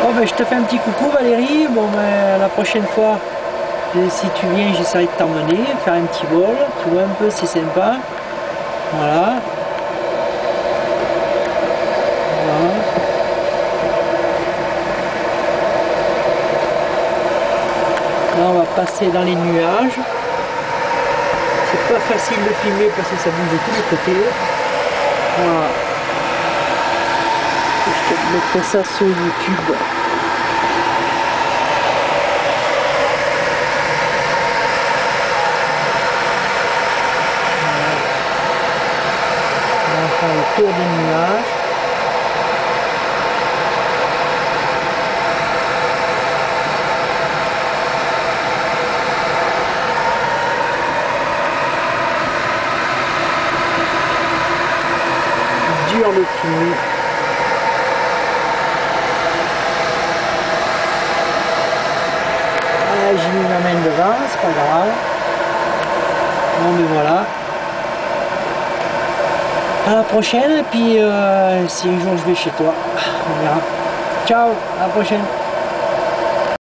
Bon ben je te fais un petit coucou Valérie, bon ben la prochaine fois si tu viens j'essaierai de t'emmener, faire un petit vol, tu vois un peu c'est sympa. Voilà. Voilà. Là on va passer dans les nuages. C'est pas facile de filmer parce que ça bouge de tous les côtés. Voilà. Je te mettrai ça sur YouTube. Le tour des nuages. Dur de filmer. J'ai mis ma main devant, c'est pas grave. Bon mais voilà. À la prochaine, et puis si un jour je vais chez toi, on verra. Ciao, à la prochaine.